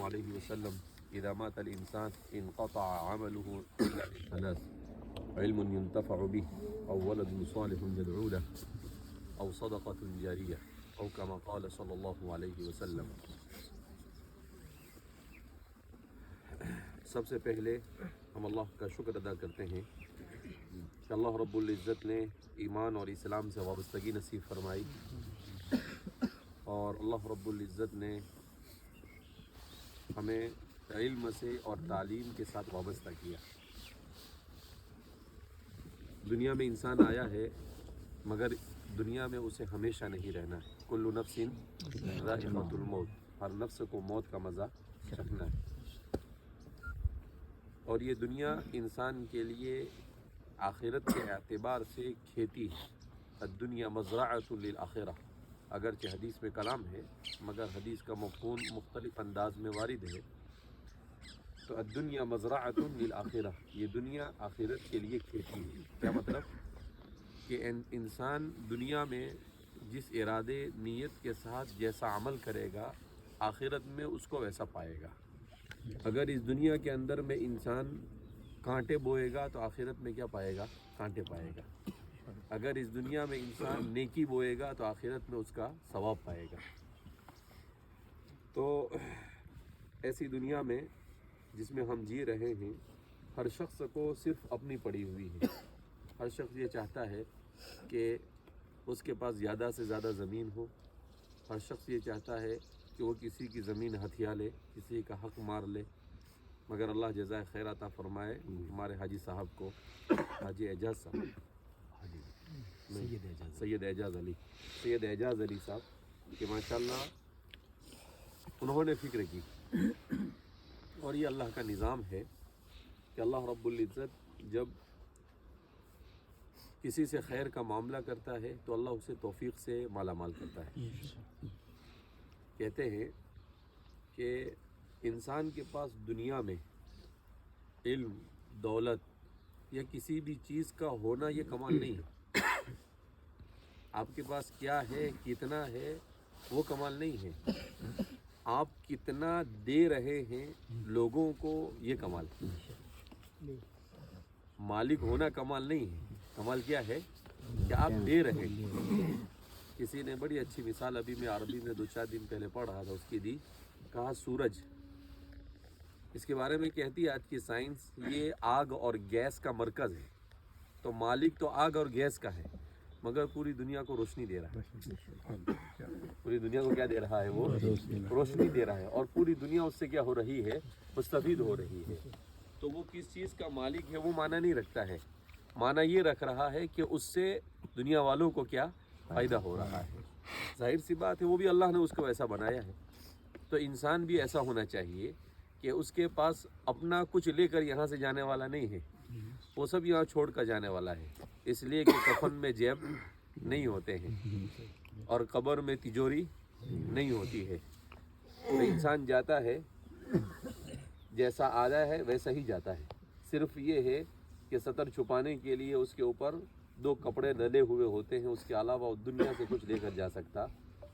علیہ وسلم اذا مات الانسان انقطع عمله الا بثلاث علم ينتفع به او ولد صالح يدعو له او صدقة جاریہ او كما قال صلی اللہ علیہ وسلم۔ سب سے پہلے ہم اللہ کا شکر ادا کرتے ہیں کہ اللہ رب العزت نے ایمان اور اسلام سے وابستگی نصیب فرمائی، اور اللہ رب العزت نے ہمیں علم سے اور تعلیم کے ساتھ وابستہ کیا۔ دنیا میں انسان آیا ہے مگر دنیا میں اسے ہمیشہ نہیں رہنا ہے۔ کل نفس ذائقۃ الموت، ہر نفس کو موت کا مزہ چکھنا ہے، اور یہ دنیا انسان کے لیے آخرت کے اعتبار سے کھیتی ہے۔ الدنیا مزرعۃ للآخرہ، اگرچہ حدیث میں کلام ہے مگر حدیث کا مفہوم مختلف انداز میں وارد ہے۔ تو الدنیا مزرعۃ للآخرہ، یہ دنیا آخرت کے لیے کھیتی ہے۔ کیا مطلب؟ کہ انسان دنیا میں جس ارادے نیت کے ساتھ جیسا عمل کرے گا آخرت میں اس کو ویسا پائے گا۔ اگر اس دنیا کے اندر میں انسان کانٹے بوئے گا تو آخرت میں کیا پائے گا؟ کانٹے پائے گا۔ اگر اس دنیا میں انسان نیکی بوئے گا تو آخرت میں اس کا ثواب پائے گا۔ تو ایسی دنیا میں جس میں ہم جی رہے ہیں، ہر شخص کو صرف اپنی پڑی ہوئی ہے۔ ہر شخص یہ چاہتا ہے کہ اس کے پاس زیادہ سے زیادہ زمین ہو۔ ہر شخص یہ چاہتا ہے کہ وہ کسی کی زمین ہتھیا لے، کسی کا حق مار لے، مگر اللہ جزائے خیر عطا فرمائے ہمارے حاجی صاحب کو، حاجی اعجاز صاحب، سید اعجاز علی صاحب، کہ ماشاءاللہ انہوں نے فکر کی، اور یہ اللہ کا نظام ہے کہ اللہ رب العزت جب کسی سے خیر کا معاملہ کرتا ہے تو اللہ اسے توفیق سے مالا مال کرتا ہے۔ کہتے ہیں کہ انسان کے پاس دنیا میں علم، دولت یا کسی بھی چیز کا ہونا یہ کمال نہیں ہے۔ آپ کے پاس کیا ہے، کتنا ہے، وہ کمال نہیں ہے۔ آپ کتنا دے رہے ہیں لوگوں کو، یہ کمال ہے۔ مالک ہونا کمال نہیں ہے، کمال کیا ہے کہ آپ دے رہے ہیں۔ کسی نے بڑی اچھی مثال ابھی میں عربی میں 2-4 دن پہلے پڑھ رہا تھا، اس کی دی، کہا سورج، اس کے بارے میں کہتی ہے آج کی سائنس یہ آگ اور گیس کا مرکز ہے۔ تو مالک تو آگ اور گیس کا ہے مگر پوری دنیا کو روشنی دے رہا ہے۔ پوری دنیا کو کیا دے رہا ہے؟ وہ روشنی دے رہا ہے، اور پوری دنیا اس سے کیا ہو رہی ہے؟ مستفید ہو رہی ہے۔ تو وہ کس چیز کا مالک ہے وہ معنی نہیں رکھتا ہے، معنی یہ رکھ رہا ہے کہ اس سے دنیا والوں کو کیا فائدہ ہو رہا ہے۔ ظاہر سی بات ہے وہ بھی اللہ نے اس کو ایسا بنایا ہے۔ تو انسان بھی ایسا ہونا چاہیے کہ اس کے پاس اپنا کچھ لے کر یہاں سے جانے والا نہیں ہے، وہ سب یہاں چھوڑ کر جانے والا ہے، اس لیے کہ کفن میں جیب نہیں ہوتے ہیں اور قبر میں تجوری نہیں ہوتی ہے۔ تو انسان جاتا ہے جیسا آیا ہے ویسا ہی جاتا ہے، صرف یہ ہے کہ سطر چھپانے کے لیے اس کے اوپر 2 کپڑے ڈلے ہوئے ہوتے ہیں، اس کے علاوہ وہ دنیا سے کچھ لے کر جا سکتا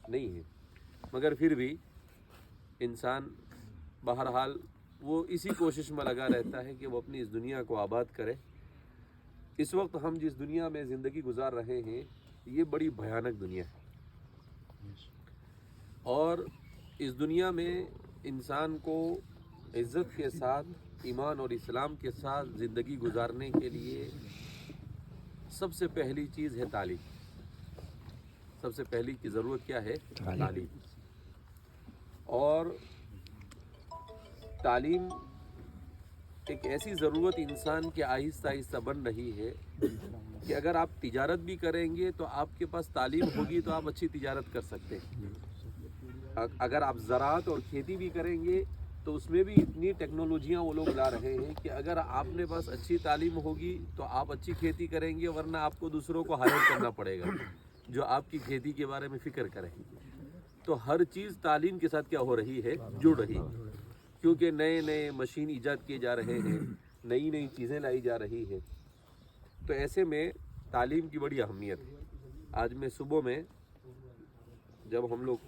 نہیں ہے۔ مگر پھر بھی انسان بہرحال وہ اسی کوشش میں لگا رہتا ہے کہ وہ اپنی اس دنیا کو آباد کرے۔ اس وقت ہم جس دنیا میں زندگی گزار رہے ہیں یہ بڑی بھیانک دنیا ہے، اور اس دنیا میں انسان کو عزت کے ساتھ، ایمان اور اسلام کے ساتھ زندگی گزارنے کے لیے سب سے پہلی چیز ہے تعلیم۔ سب سے پہلی کی ضرورت کیا ہے؟ تعلیم۔ اور تعلیم ایک ایسی ضرورت انسان کے آہستہ آہستہ بن رہی ہے کہ اگر آپ تجارت بھی کریں گے تو آپ کے پاس تعلیم ہوگی تو آپ اچھی تجارت کر سکتے ہیں۔ اگر آپ زراعت اور کھیتی بھی کریں گے تو اس میں بھی اتنی ٹیکنالوجیاں وہ لوگ لا رہے ہیں کہ اگر آپ نے پاس اچھی تعلیم ہوگی تو آپ اچھی کھیتی کریں گے، ورنہ آپ کو دوسروں کو ہائر کرنا پڑے گا جو آپ کی کھیتی کے بارے میں فکر کریں۔ تو ہر چیز تعلیم کے ساتھ کیا ہو رہی ہے؟ جڑ رہی ہے، کیونکہ نئے نئے مشین ایجاد کیے جا رہے ہیں، نئی نئی چیزیں لائی جا رہی ہے۔ تو ایسے میں تعلیم کی بڑی اہمیت ہے۔ آج میں صبح میں جب ہم لوگ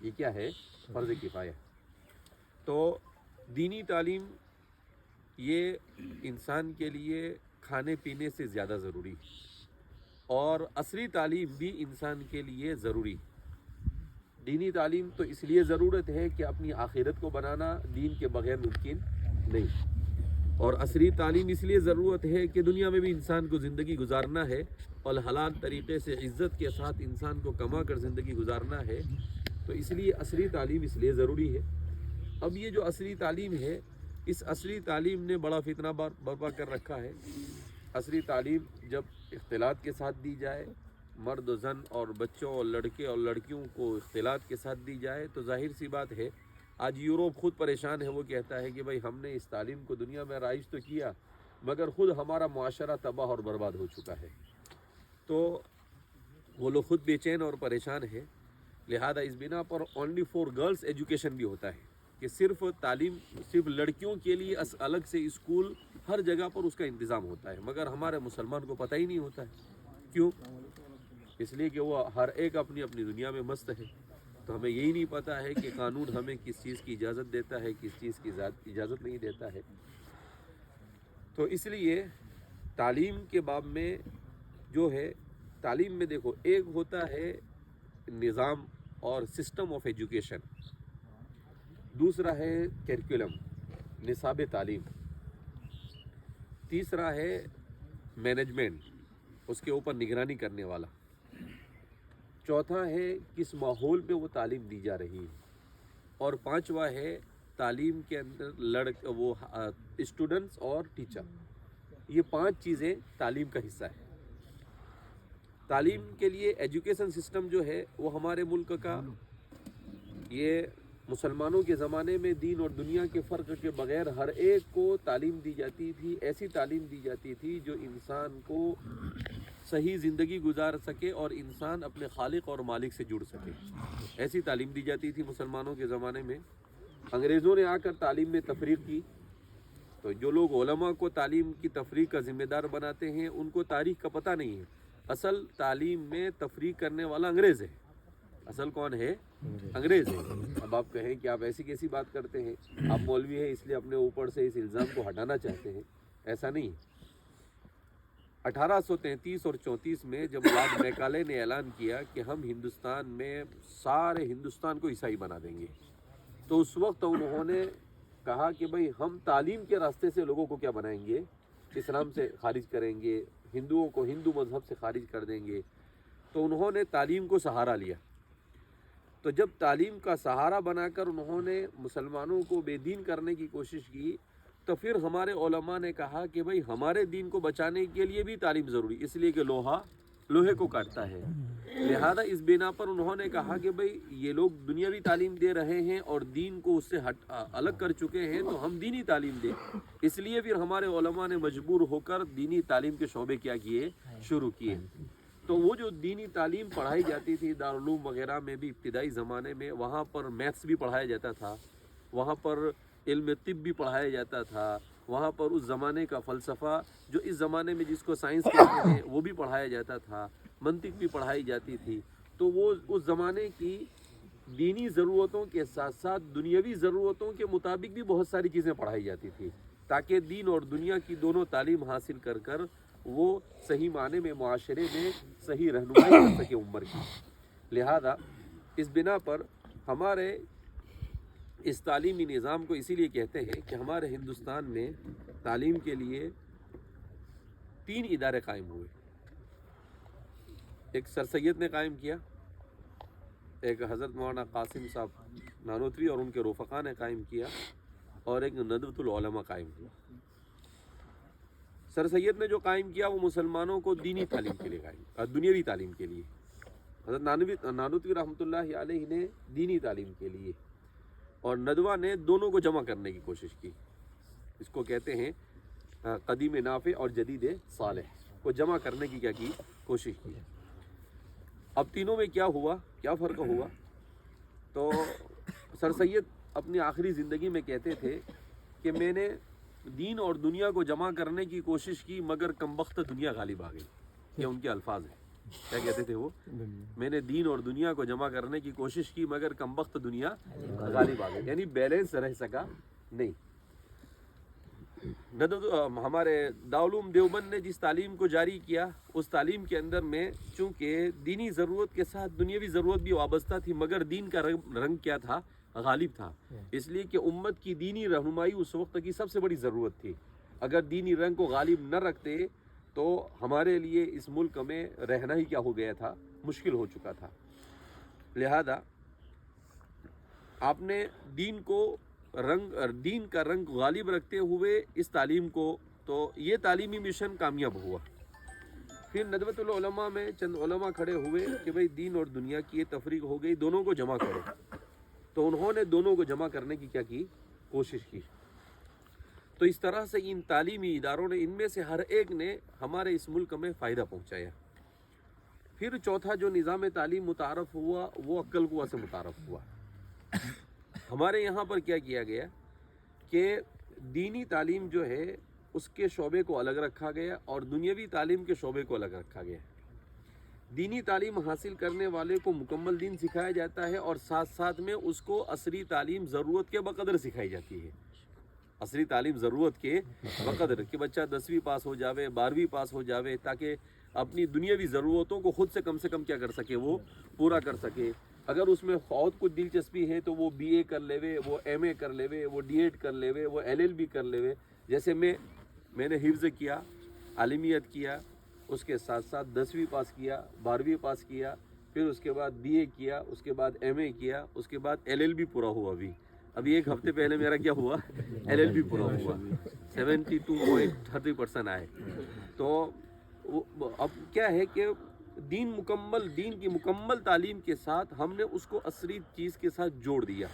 یہ کیا ہے؟ فرض کفایہ۔ تو دینی تعلیم یہ انسان کے لیے کھانے پینے سے زیادہ ضروری ہے، اور عصری تعلیم بھی انسان کے لیے ضروری ہے۔ دینی تعلیم تو اس لیے ضرورت ہے کہ اپنی آخرت کو بنانا دین کے بغیر ممکن نہیں، اور عصری تعلیم اس لیے ضرورت ہے کہ دنیا میں بھی انسان کو زندگی گزارنا ہے اور حلال طریقے سے عزت کے ساتھ انسان کو کما کر زندگی گزارنا ہے، تو اس لیے عصری تعلیم اس لیے ضروری ہے۔ اب یہ جو عصری تعلیم ہے، اس عصری تعلیم نے بڑا فتنہ برپا کر رکھا ہے۔ عصری تعلیم جب اختلاط کے ساتھ دی جائے، مرد و زن اور بچوں اور لڑکے اور لڑکیوں کو اختلاط کے ساتھ دی جائے، تو ظاہر سی بات ہے آج یوروپ خود پریشان ہے۔ وہ کہتا ہے کہ بھائی ہم نے اس تعلیم کو دنیا میں رائج تو کیا، مگر خود ہمارا معاشرہ تباہ اور برباد ہو چکا ہے۔ تو وہ لوگ خود بے چین اور پریشان ہے۔ لہذا اس بنا پر اونلی فار گرلز ایجوکیشن بھی ہوتا ہے کہ صرف تعلیم صرف لڑکیوں کے لیے الگ سے اسکول ہر جگہ پر اس کا انتظام ہوتا ہے، مگر ہمارے مسلمان کو پتہ ہی نہیں ہوتا ہے۔ کیوں؟ اس لیے کہ وہ ہر ایک اپنی اپنی دنیا میں مست ہے۔ تو ہمیں یہی نہیں پتہ ہے کہ قانون ہمیں کس چیز کی اجازت دیتا ہے، کس چیز کی اجازت نہیں دیتا ہے۔ تو اس لیے تعلیم کے باب میں جو ہے، تعلیم میں دیکھو ایک ہوتا ہے نظام اور سسٹم آف ایجوکیشن، دوسرا ہے کیریکولم نصاب تعلیم، تیسرا ہے مینجمنٹ اس کے اوپر نگرانی کرنے والا، چوتھا ہے کس ماحول میں وہ تعلیم دی جا رہی ہے، اور پانچواں ہے تعلیم کے اندر وہ اسٹوڈنٹس اور ٹیچر۔ یہ پانچ چیزیں تعلیم کا حصہ ہے۔ تعلیم کے لیے ایجوکیشن سسٹم جو ہے وہ ہمارے ملک کا، یہ مسلمانوں کے زمانے میں دین اور دنیا کے فرق کے بغیر ہر ایک کو تعلیم دی جاتی تھی، ایسی تعلیم دی جاتی تھی جو انسان کو صحیح زندگی گزار سکے اور انسان اپنے خالق اور مالک سے جڑ سکے، ایسی تعلیم دی جاتی تھی مسلمانوں کے زمانے میں۔ انگریزوں نے آ کر تعلیم میں تفریق کی، تو جو لوگ علماء کو تعلیم کی تفریق کا ذمہ دار بناتے ہیں ان کو تاریخ کا پتہ نہیں ہے۔ اصل تعلیم میں تفریق کرنے والا انگریز ہے۔ اصل کون ہے؟ انگریز ہے۔ اب آپ کہیں کہ آپ ایسی کیسی بات کرتے ہیں، آپ مولوی ہیں اس لیے اپنے اوپر سے اس الزام کو ہٹانا چاہتے ہیں، ایسا نہیں ہے۔ 1833 اور 34 میں جب لارڈ میکالے نے اعلان کیا کہ ہم ہندوستان میں سارے ہندوستان کو عیسائی بنا دیں گے، تو اس وقت انہوں نے کہا کہ بھئی ہم تعلیم کے راستے سے لوگوں کو کیا بنائیں گے، اسلام سے خارج کریں گے، ہندوؤں کو ہندو مذہب سے خارج کر دیں گے۔ تو انہوں نے تعلیم کو سہارا لیا۔ تو جب تعلیم کا سہارا بنا کر انہوں نے مسلمانوں کو بے دین کرنے کی کوشش کی، تو پھر ہمارے علماء نے کہا کہ بھئی ہمارے دین کو بچانے کے لیے بھی تعلیم ضروری، اس لیے کہ لوہا لوہے کو کاٹتا ہے۔ لہذا اس بنا پر انہوں نے کہا کہ بھئی یہ لوگ دنیاوی تعلیم دے رہے ہیں اور دین کو اس سے الگ کر چکے ہیں، تو ہم دینی تعلیم دیں۔ اس لیے پھر ہمارے علماء نے مجبور ہو کر دینی تعلیم کے شعبے کیا کیے، شروع کیے۔ تو وہ جو دینی تعلیم پڑھائی جاتی تھی دارالعلوم وغیرہ میں بھی ابتدائی زمانے میں، وہاں پر میتھس بھی پڑھایا جاتا تھا، وہاں پر علم طب بھی پڑھایا جاتا تھا، وہاں پر اس زمانے کا فلسفہ جو اس زمانے میں جس کو سائنس کہتے ہیں وہ بھی پڑھایا جاتا تھا، منطق بھی پڑھائی جاتی تھی۔ تو وہ اس زمانے کی دینی ضرورتوں کے ساتھ ساتھ دنیاوی ضرورتوں کے مطابق بھی بہت ساری چیزیں پڑھائی جاتی تھی، تاکہ دین اور دنیا کی دونوں تعلیم حاصل کر کر وہ صحیح معنی میں معاشرے میں صحیح رہنمائی کر سکے عمر کی۔ لہذا اس بنا پر ہمارے اس تعلیمی نظام کو اسی لیے کہتے ہیں کہ ہمارے ہندوستان میں تعلیم کے لیے 3 ادارے قائم ہوئے۔ ایک سر سید نے قائم کیا، ایک حضرت مولانا قاسم صاحب نانوتوی اور ان کے رفقا نے قائم کیا، اور ایک ندوۃ العلماء قائم کیا۔ سر سید نے جو قائم کیا وہ مسلمانوں کو دینی تعلیم کے لیے قائم، دنیاوی تعلیم کے لیے۔ حضرت نانوتوی رحمۃ اللہ علیہ نے دینی تعلیم کے لیے، اور ندوہ نے دونوں کو جمع کرنے کی کوشش کی۔ اس کو کہتے ہیں قدیم نافع اور جدید صالح کو جمع کرنے کی کیا کی کوشش کی۔ اب تینوں میں کیا ہوا، کیا فرق ہوا؟ تو سر سید اپنی آخری زندگی میں کہتے تھے کہ میں نے دین اور دنیا کو جمع کرنے کی کوشش کی مگر کمبخت دنیا غالب آ گئی۔ یہ ان کے الفاظ ہیں۔ کیا کہتے تھے وہ؟ میں نے دین اور دنیا کو جمع کرنے کی کوشش کی مگر کمبخت دنیا غالب آ گئی، یعنی بیلنس رہ سکا نہیں۔ ہمارے دارالعلوم دیوبند نے جس تعلیم کو جاری کیا اس تعلیم کے اندر میں چونکہ دینی ضرورت کے ساتھ دنیاوی ضرورت بھی وابستہ تھی مگر دین کا رنگ کیا تھا؟ غالب تھا، اس لیے کہ امت کی دینی رہنمائی اس وقت کی سب سے بڑی ضرورت تھی۔ اگر دینی رنگ کو غالب نہ رکھتے تو ہمارے لیے اس ملک میں رہنا ہی کیا ہو گیا تھا؟ مشکل ہو چکا تھا۔ لہذا آپ نے دین کا رنگ غالب رکھتے ہوئے اس تعلیم کو، تو یہ تعلیمی مشن کامیاب ہوا۔ پھر ندوۃ العلماء میں چند علماء کھڑے ہوئے کہ بھئی دین اور دنیا کی یہ تفریق ہو گئی، دونوں کو جمع کرو، تو انہوں نے دونوں کو جمع کرنے کی کیا کی؟ کوشش کی۔ تو اس طرح سے ان تعلیمی اداروں نے، ان میں سے ہر ایک نے ہمارے اس ملک میں فائدہ پہنچایا۔ پھر چوتھا جو نظام تعلیم متعارف ہوا وہ عقل قوہ سے متعارف ہوا۔ ہمارے یہاں پر کیا کیا گیا کہ دینی تعلیم جو ہے اس کے شعبے کو الگ رکھا گیا اور دنیاوی تعلیم کے شعبے کو الگ رکھا گیا۔ دینی تعلیم حاصل کرنے والے کو مکمل دین سکھایا جاتا ہے اور ساتھ ساتھ میں اس کو عصری تعلیم ضرورت کے بقدر سکھائی جاتی ہے۔ عصری تعلیم ضرورت کے بقدر کہ بچہ 10ویں پاس ہو جاوے، 12ویں پاس ہو جاوے، تاکہ اپنی دنیاوی ضرورتوں کو خود سے کم کیا کر سکے، وہ پورا کر سکے۔ اگر اس میں بہت کچھ دلچسپی ہے تو وہ BA کر لیوے، وہ MA کر لیوے، وہ D.Ed کر لیوے، وہ LLB کر لیوے۔ جیسے میں نے حفظ کیا، عالمیت کیا، اس کے ساتھ ساتھ 10ویں پاس کیا، 12ویں پاس کیا، پھر اس کے بعد BA کیا، اس کے بعد MA کیا، اس کے بعد LLB پورا ہوا۔ ابھی ایک ہفتے پہلے میرا کیا ہوا؟ LLB پورا ہوا، 72.30% آئے۔ تو اب کیا ہے کہ دین کی مکمل تعلیم کے ساتھ ہم نے اس کو عصری چیز کے ساتھ جوڑ دیا۔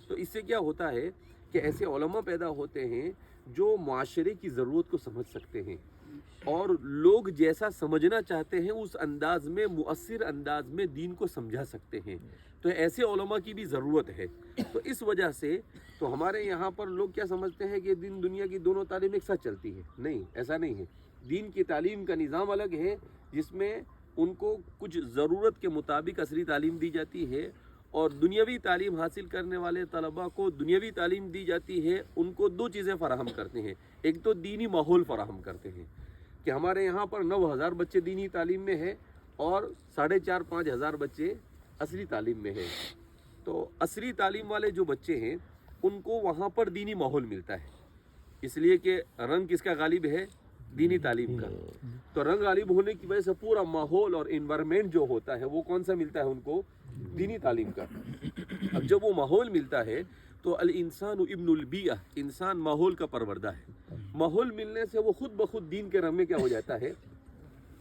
تو اس سے کیا ہوتا ہے کہ ایسے علماء پیدا ہوتے ہیں جو معاشرے کی ضرورت کو سمجھ سکتے ہیں اور لوگ جیسا سمجھنا چاہتے ہیں اس انداز میں، مؤثر انداز میں دین کو سمجھا سکتے ہیں۔ تو ایسے علماء کی بھی ضرورت ہے۔ تو اس وجہ سے تو ہمارے یہاں پر لوگ کیا سمجھتے ہیں کہ دین دنیا کی دونوں تعلیم ایک ساتھ چلتی ہے۔ نہیں، ایسا نہیں ہے۔ دین کی تعلیم کا نظام الگ ہے جس میں ان کو کچھ ضرورت کے مطابق عصری تعلیم دی جاتی ہے اور دنیاوی تعلیم حاصل کرنے والے طلباء کو دنیاوی تعلیم دی جاتی ہے۔ ان کو دو چیزیں فراہم کرتے ہیں، ایک تو دینی ماحول فراہم کرتے ہیں کہ ہمارے یہاں پر 9,000 بچے دینی تعلیم میں ہیں اور 4,500-5 ہزار بچے عصری تعلیم میں ہیں۔ تو عصری تعلیم والے جو بچے ہیں ان کو وہاں پر دینی ماحول ملتا ہے، اس لیے کہ رنگ کس کا غالب ہے؟ دینی تعلیم کا۔ تو رنگ غالب ہونے کی وجہ سے پورا ماحول اور انوائرمنٹ جو ہوتا ہے وہ کون سا ملتا ہے ان کو؟ دینی تعلیم کا۔ اب جب وہ ماحول ملتا ہے تو الانسان ابن البیئہ، انسان ماحول کا پروردہ ہے۔ ماحول ملنے سے وہ خود بخود دین کے رنگ میں کیا ہو جاتا ہے؟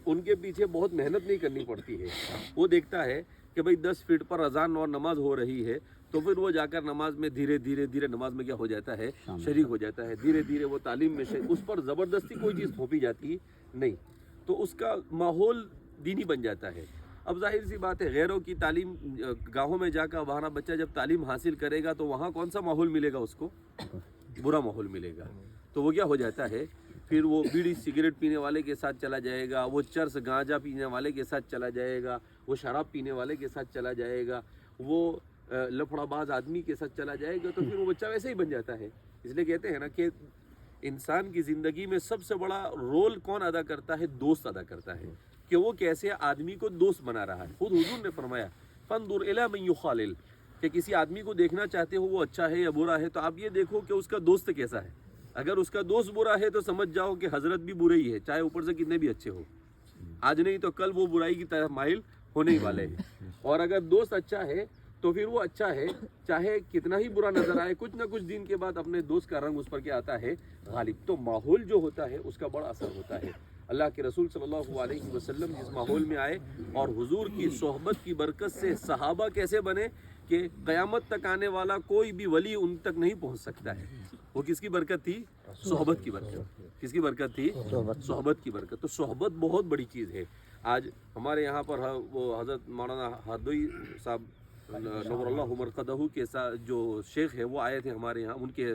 ان کے پیچھے بہت محنت نہیں کرنی پڑتی ہے۔ وہ دیکھتا ہے کہ بھئی 10 فٹ پر اذان اور نماز ہو رہی ہے تو پھر وہ جا کر نماز میں دھیرے دھیرے نماز میں کیا ہو جاتا ہے؟ شریک ہو جاتا ہے۔ دھیرے دھیرے وہ تعلیم میں اس پر زبردستی کوئی چیز تھوپی جاتی نہیں، تو اس کا ماحول دینی بن جاتا ہے۔ اب ظاہر سی بات ہے غیروں کی تعلیم گاہوں میں جا کر وہاں بچہ جب تعلیم حاصل کرے گا تو وہاں کون سا ماحول ملے گا اس کو؟ برا ماحول ملے گا۔ تو وہ کیا ہو جاتا ہے؟ پھر وہ بیڑی سگریٹ پینے والے کے ساتھ چلا جائے گا، وہ چرس گانجا پینے والے کے ساتھ چلا جائے گا، وہ شراب پینے والے کے ساتھ چلا جائے گا، وہ لفڑا باز آدمی کے ساتھ چلا جائے گا، تو پھر وہ بچہ ویسے ہی بن جاتا ہے۔ اس لیے کہتے ہیں نا کہ انسان کی زندگی میں سب سے بڑا رول کون ادا کرتا ہے؟ دوست ادا کرتا ہے، کہ وہ کیسے آدمی کو دوست بنا رہا ہے۔ خود حضور نے فرمایا فانظر الی من یخالل، کہ کسی آدمی کو دیکھنا چاہتے ہو وہ اچھا ہے یا برا ہے تو آپ یہ دیکھو کہ اس کا دوست کیسا ہے۔ اگر اس کا دوست برا ہے تو سمجھ جاؤ کہ حضرت بھی برے ہی ہے، چاہے اوپر سے کتنے بھی اچھے ہو۔ آج نہیں تو کل وہ برائی کی طرف مائل ہونے ہی والے ہیں۔ اور اگر دوست اچھا ہے تو پھر وہ اچھا ہے، چاہے کتنا ہی برا نظر آئے، کچھ نہ کچھ دن کے بعد اپنے دوست کا رنگ اس پر کیا آتا ہے؟ غالب۔ تو ماحول جو ہوتا ہے اس کا بڑا اثر ہوتا ہے۔ اللہ کے رسول صلی اللہ علیہ وسلم جس ماحول میں آئے اور حضور کی صحبت کی برکت سے صحابہ کیسے بنے کہ قیامت تک آنے والا کوئی بھی ولی ان تک نہیں پہنچ سکتا ہے۔ وہ کس کی برکت تھی؟ صحبت کی برکت۔ کس کی برکت تھی؟ صحبت کی برکت۔ تو صحبت بہت بڑی چیز ہے۔ آج ہمارے یہاں پر وہ حضرت مولانا ہردوئی صاحب نور اللہ مرقدہ کے ساتھ جو شیخ ہے وہ آئے تھے ہمارے یہاں، ان کے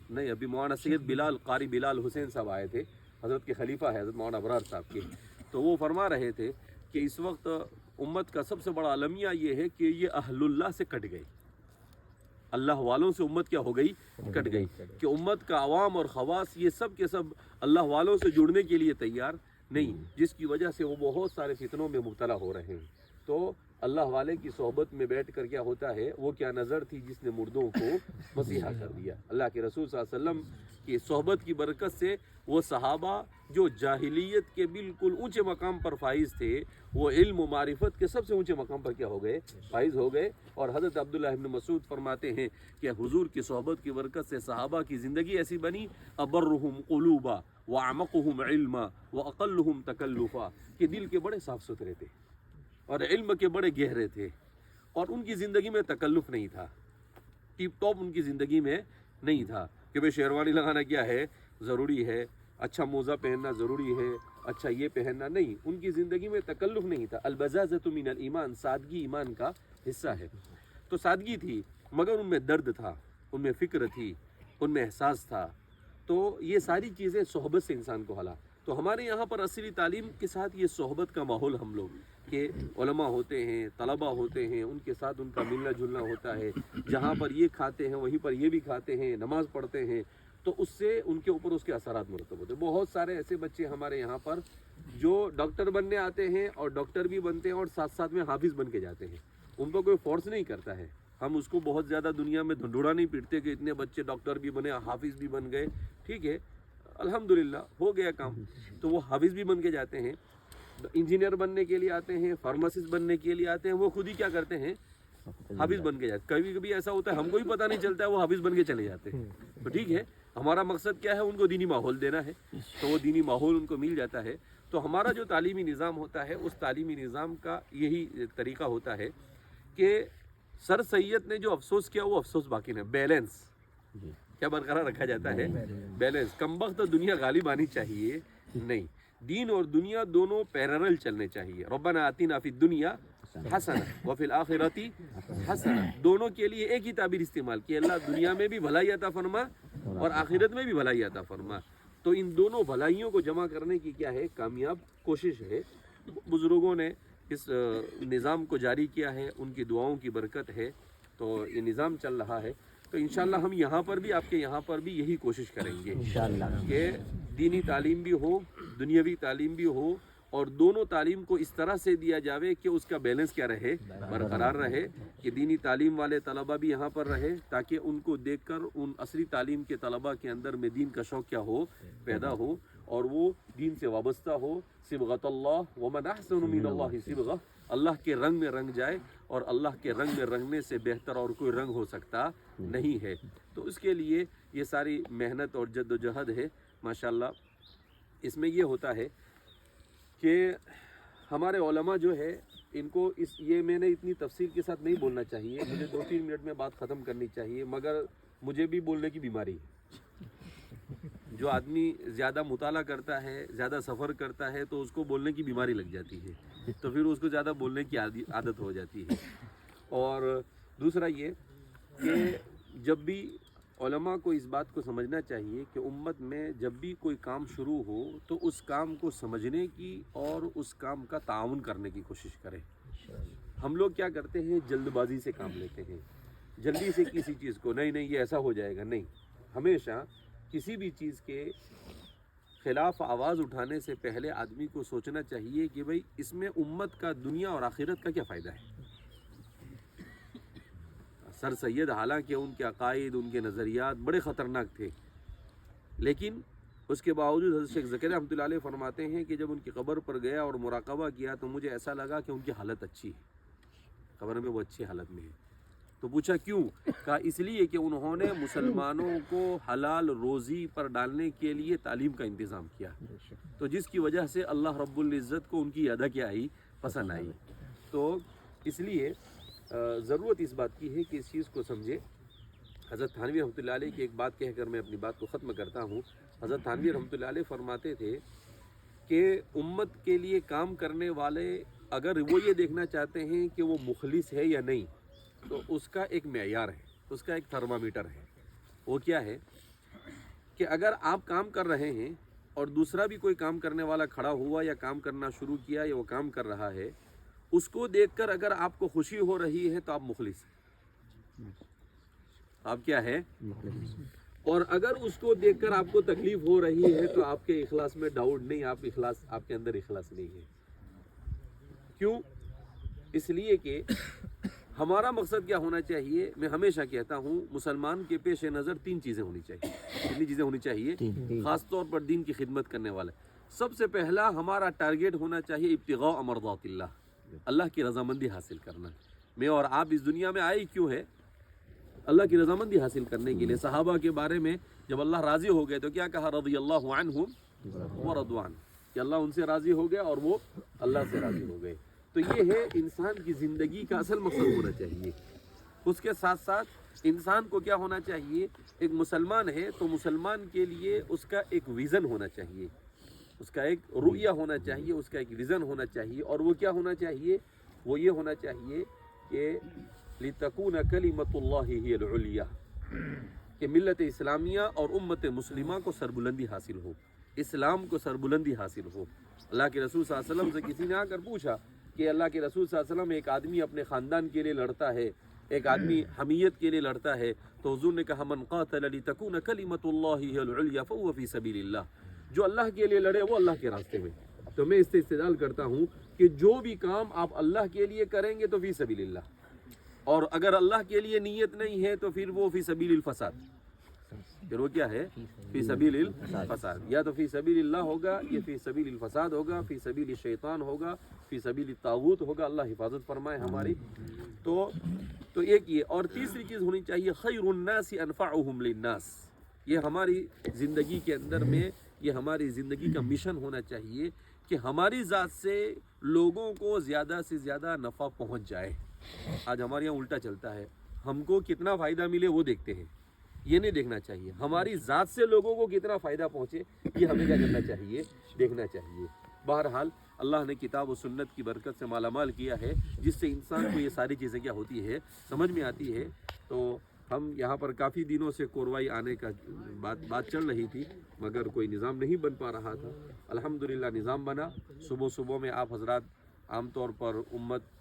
نہیں ابھی مولانا سید بلال قاری بلال حسین صاحب آئے تھے، حضرت کے خلیفہ ہے حضرت مولانا ابرار صاحب کے۔ تو وہ فرما رہے تھے کہ اس وقت امت کا سب سے بڑا المیہ یہ ہے کہ یہ اہل اللہ سے کٹ گئی، اللہ والوں سے امت کیا ہو گئی؟ کٹ گئی، کہ امت کا عوام اور خواص یہ سب کے سب اللہ والوں سے جڑنے کے لیے تیار نہیں، جس کی وجہ سے وہ بہت سارے فتنوں میں مبتلا ہو رہے ہیں۔ تو اللہ والے کی صحبت میں بیٹھ کر کیا ہوتا ہے، وہ کیا نظر تھی جس نے مردوں کو مسیحا کر دیا۔ اللہ کے رسول صلی اللہ علیہ وسلم کی صحبت کی برکت سے وہ صحابہ جو جاہلیت کے بالکل اونچے مقام پر فائز تھے، وہ علم و معرفت کے سب سے اونچے مقام پر کیا ہو گئے؟ فائز ہو گئے۔ اور حضرت عبداللہ ابن مسعود فرماتے ہیں کہ حضور کی صحبت کی برکت سے صحابہ کی زندگی ایسی بنی، ابرہم قلوبا واعمقہم علما واقلہم تکلفا، کہ دل کے بڑے صاف ستھرے تھے اور علم کے بڑے گہرے تھے، اور ان کی زندگی میں تکلف نہیں تھا، ٹیپ ٹاپ ان کی زندگی میں نہیں تھا کہ بھئی شیروانی لگانا کیا ہے، ضروری ہے، اچھا موزہ پہننا ضروری ہے، اچھا یہ پہننا نہیں، ان کی زندگی میں تکلف نہیں تھا۔ البزازۃ من الایمان، سادگی ایمان کا حصہ ہے۔ تو سادگی تھی، مگر ان میں درد تھا، ان میں فکر تھی، ان میں احساس تھا۔ تو یہ ساری چیزیں صحبت سے انسان کو حالا۔ تو ہمارے یہاں پر عصری تعلیم کے ساتھ یہ صحبت کا ماحول ہم لوگ کہ علماء ہوتے ہیں، طلباء ہوتے ہیں، ان کے ساتھ ان کا ملنا جلنا ہوتا ہے، جہاں پر یہ کھاتے ہیں وہیں پر یہ بھی کھاتے ہیں، نماز پڑھتے ہیں، تو اس سے ان کے اوپر اس کے اثرات مرتب ہوتے ہیں۔ بہت سارے ایسے بچے ہمارے یہاں پر جو ڈاکٹر بننے آتے ہیں اور ڈاکٹر بھی بنتے ہیں اور ساتھ ساتھ میں حافظ بن کے جاتے ہیں، ان کو کوئی فورس نہیں کرتا ہے، ہم اس کو بہت زیادہ دنیا میں دھنڈوڑا نہیں پیٹتے کہ اتنے بچے ڈاکٹر بھی بنے، حافظ بھی بن گئے، ٹھیک ہے، الحمدللہ ہو گیا کام، تو وہ حافظ بھی بن کے جاتے ہیں، انجینئر بننے کے لیے آتے ہیں، فارماسسٹ بننے کے لیے آتے ہیں، وہ خود ہی کیا کرتے ہیں؟ حافظ بن کے جاتے ہیں۔ کبھی کبھی ایسا ہوتا ہے ہم کو ہی پتہ نہیں چلتا ہے، وہ حافظ بن کے چلے جاتے ہیں۔ تو ٹھیک ہے، ہمارا مقصد کیا ہے؟ ان کو دینی ماحول دینا ہے، تو وہ دینی ماحول ان کو مل جاتا ہے۔ تو ہمارا جو تعلیمی نظام ہوتا ہے، اس تعلیمی نظام کا یہی طریقہ ہوتا ہے کہ سر سید نے جو افسوس کیا وہ افسوس باقی نہیں، بیلنس کیا برقرار رکھا جاتا ہے؟ بیلنس۔ کم وقت دنیا غالب آنی چاہیے نہیں، دین اور دنیا دونوں پیرلل چلنے چاہیے۔ ربنا آتنا فی الدنیا حسنہ وفی الآخرۃ حسنہ، دونوں کے لیے ایک ہی تعبیر استعمال کی، اللہ دنیا میں بھی بھلائی عطا فرما اور آخرت میں بھی بھلائی عطا فرما۔ تو ان دونوں بھلائیوں کو جمع کرنے کی کیا ہے؟ کامیاب کوشش ہے۔ بزرگوں نے اس نظام کو جاری کیا ہے، ان کی دعاؤں کی برکت ہے، تو یہ نظام چل رہا ہے۔ تو انشاءاللہ ہم یہاں پر بھی، آپ کے یہاں پر بھی یہی کوشش کریں گے کہ دینی تعلیم بھی ہو، دنیاوی تعلیم بھی ہو، اور دونوں تعلیم کو اس طرح سے دیا جاوے کہ اس کا بیلنس کیا رہے؟ برقرار رہے، کہ دینی تعلیم والے طلبہ بھی یہاں پر رہے، تاکہ ان کو دیکھ کر ان عصری تعلیم کے طلبہ کے اندر میں دین کا شوق کیا ہو؟ پیدا ہو، اور وہ دین سے وابستہ ہو۔ صبغۃ اللہ ومن احسن من اللہ صبغہ، اللہ کے رنگ میں رنگ جائے، اور اللہ کے رنگ میں رنگنے سے بہتر اور کوئی رنگ ہو سکتا نہیں ہے۔ تو اس کے لیے یہ ساری محنت اور جد و جہد ہے ماشاءاللہ۔ اس میں یہ ہوتا ہے کہ ہمارے علماء جو ہے ان کو یہ میں نے اتنی تفصیل کے ساتھ نہیں بولنا چاہیے، مجھے 2-3 منٹ میں بات ختم کرنی چاہیے، مگر مجھے بھی بولنے کی بیماری ہے۔ جو آدمی زیادہ مطالعہ کرتا ہے، زیادہ سفر کرتا ہے، تو اس کو بولنے کی بیماری لگ جاتی ہے، تو پھر اس کو زیادہ بولنے کی عادت ہو جاتی ہے۔ اور دوسرا یہ کہ جب بھی علماء کو اس بات کو سمجھنا چاہیے کہ امت میں جب بھی کوئی کام شروع ہو تو اس کام کو سمجھنے کی اور اس کام کا تعاون کرنے کی کوشش کریں۔ ہم لوگ کیا کرتے ہیں؟ جلد بازی سے کام لیتے ہیں، جلدی سے کسی چیز کو نہیں یہ ایسا ہو جائے گا، نہیں، ہمیشہ کسی بھی چیز کے خلاف آواز اٹھانے سے پہلے آدمی کو سوچنا چاہیے کہ بھئی اس میں امت کا، دنیا اور آخرت کا کیا فائدہ ہے۔ سر سید حالانکہ ان کے عقائد، ان کے نظریات بڑے خطرناک تھے، لیکن اس کے باوجود حضرت شیخ زکریا رحمۃ اللہ علیہ فرماتے ہیں کہ جب ان کی قبر پر گیا اور مراقبہ کیا تو مجھے ایسا لگا کہ ان کی حالت اچھی ہے، قبر میں وہ اچھی حالت میں ہے۔ تو پوچھا کیوں؟ کہا اس لیے کہ انہوں نے مسلمانوں کو حلال روزی پر ڈالنے کے لیے تعلیم کا انتظام کیا، تو جس کی وجہ سے اللہ رب العزت کو ان کی ادا کیا آئی؟ پسند آئی۔ تو اس لیے ضرورت اس بات کی ہے کہ اس چیز کو سمجھے۔ حضرت تھانوی رحمۃ اللہ علیہ کی ایک بات کہہ کر میں اپنی بات کو ختم کرتا ہوں۔ حضرت تھانوی رحمۃ اللہ علیہ فرماتے تھے کہ امت کے لیے کام کرنے والے اگر وہ یہ دیکھنا چاہتے ہیں کہ وہ مخلص ہے یا نہیں، تو اس کا ایک معیار ہے، اس کا ایک تھرمامیٹر ہے۔ وہ کیا ہے کہ اگر آپ کام کر رہے ہیں اور دوسرا بھی کوئی کام کرنے والا کھڑا ہوا یا کام کرنا شروع کیا یا وہ کام کر رہا ہے، اس کو دیکھ کر اگر آپ کو خوشی ہو رہی ہے تو آپ مخلص ہیں. آپ کیا ہے؟ اور اگر اس کو دیکھ کر آپ کو تکلیف ہو رہی ہے تو آپ کے اخلاص میں ڈاؤٹ نہیں، آپ کے اندر اخلاص نہیں ہے. کیوں؟ اس لیے کہ ہمارا مقصد کیا ہونا چاہیے. میں ہمیشہ کہتا ہوں مسلمان کے پیش نظر 3 چیزیں ہونی چاہیے. کتنی چیزیں ہونی چاہیے؟ خاص طور پر دین کی خدمت کرنے والے. سب سے پہلا ہمارا ٹارگیٹ ہونا چاہیے ابتغاء مرضات اللہ، اللہ کی رضامندی حاصل کرنا. میں اور آپ اس دنیا میں آئے کیوں ہے؟ اللہ کی رضامندی حاصل کرنے کے لیے. صحابہ کے بارے میں جب اللہ راضی ہو گئے تو کیا کہا؟ رضی اللہ عنہم ورضوان، کہ اللہ ان سے راضی ہو گیا اور وہ اللہ سے راضی ہو گئے. تو یہ ہے انسان کی زندگی کا اصل مقصد ہونا چاہیے. اس کے ساتھ ساتھ انسان کو کیا ہونا چاہیے؟ ایک مسلمان ہے تو مسلمان کے لیے اس کا ایک ویژن ہونا چاہیے، اس کا ایک رؤیہ ہونا چاہیے، اس کا ایک ویژن ہونا چاہیے. اور وہ کیا ہونا چاہیے؟ وہ یہ ہونا چاہیے کہ لِتَكُونَ كَلِمَةُ اللَّهِ هِيَ الْعُلْيَا، کہ ملت اسلامیہ اور امت مسلمہ کو سربلندی حاصل ہو، اسلام کو سربلندی حاصل ہو. اللہ کے رسول صلی اللہ علیہ وسلم سے کسی نے آ کر پوچھا کہ اللہ کے رسول صلی اللہ علیہ وسلم، ایک آدمی اپنے خاندان کے لیے لڑتا ہے، ایک آدمی حمیت کے لیے لڑتا ہے، تو حضور نے کہا من قاتل لتکون کلمۃ اللہ ہی العلیٰ فہو فی سبیل اللہ، جو اللہ کے لیے لڑے وہ اللہ کے راستے میں. تو میں اس سے استدلال کرتا ہوں کہ جو بھی کام آپ اللہ کے لیے کریں گے تو فی سبیل اللہ، اور اگر اللہ کے لیے نیت نہیں ہے تو پھر وہ فی سبیل الفساد. پھر وہ کیا ہے؟ فی سبیل الفساد. یا تو فی سبیل اللہ ہوگا، یہ فی سبیل الفساد ہوگا، فی سبیل الشیطان ہوگا، فی سبیل الطاغوت ہوگا. اللہ حفاظت فرمائے ہماری. تو ایک یہ. اور تیسری چیز ہونی چاہیے خیر الناس انفعهم للناس. یہ ہماری زندگی کے اندر میں، یہ ہماری زندگی کا مشن ہونا چاہیے کہ ہماری ذات سے لوگوں کو زیادہ سے زیادہ نفع پہنچ جائے. آج ہمارے یہاں الٹا چلتا ہے، ہم کو کتنا فائدہ ملے وہ دیکھتے ہیں، یہ نہیں دیکھنا چاہیے ہماری ذات سے لوگوں کو کتنا فائدہ پہنچے. یہ ہمیں کیا کرنا چاہیے؟ دیکھنا چاہیے. بہرحال اللہ نے کتاب و سنت کی برکت سے مالا مال کیا ہے، جس سے انسان کو یہ ساری چیزیں کیا ہوتی ہے؟ سمجھ میں آتی ہے. تو ہم یہاں پر کافی دنوں سے کوروائی آنے کا بات چل رہی تھی، مگر کوئی نظام نہیں بن پا رہا تھا. الحمدللہ نظام بنا. صبح میں آپ حضرات، عام طور پر امت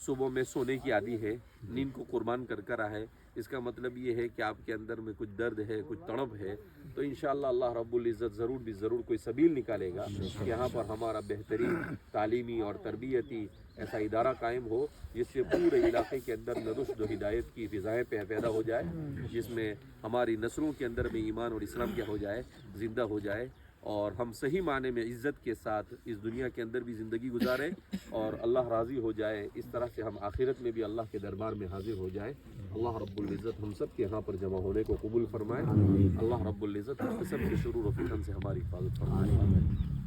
صبح میں سونے کی عادی ہے، نیند کو قربان کر رہا ہے. اس کا مطلب یہ ہے کہ آپ کے اندر میں کچھ درد ہے، کچھ تڑپ ہے، تو انشاءاللہ اللہ رب العزت ضرور کوئی سبیل نکالے گا کہ یہاں پر ہمارا بہترین تعلیمی اور تربیتی ایسا ادارہ قائم ہو جس سے پورے علاقے کے اندر میں رشد و ہدایت کی فضائیں پیدا ہو جائے، جس میں ہماری نسلوں کے اندر میں ایمان اور اسلام کیا ہو جائے؟ زندہ ہو جائے، اور ہم صحیح معنی میں عزت کے ساتھ اس دنیا کے اندر بھی زندگی گزاریں اور اللہ راضی ہو جائے. اس طرح سے ہم آخرت میں بھی اللہ کے دربار میں حاضر ہو جائے. اللہ رب العزت ہم سب کے یہاں پر جمع ہونے کو قبول فرمائے. اللہ رب العزت ہم قسم کے شرور و فتن سے ہماری حفاظت فرمائے.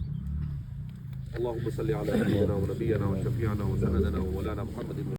اللهم صل على سيدنا ونبينا وشفيعنا وسندنا ومولانا محمد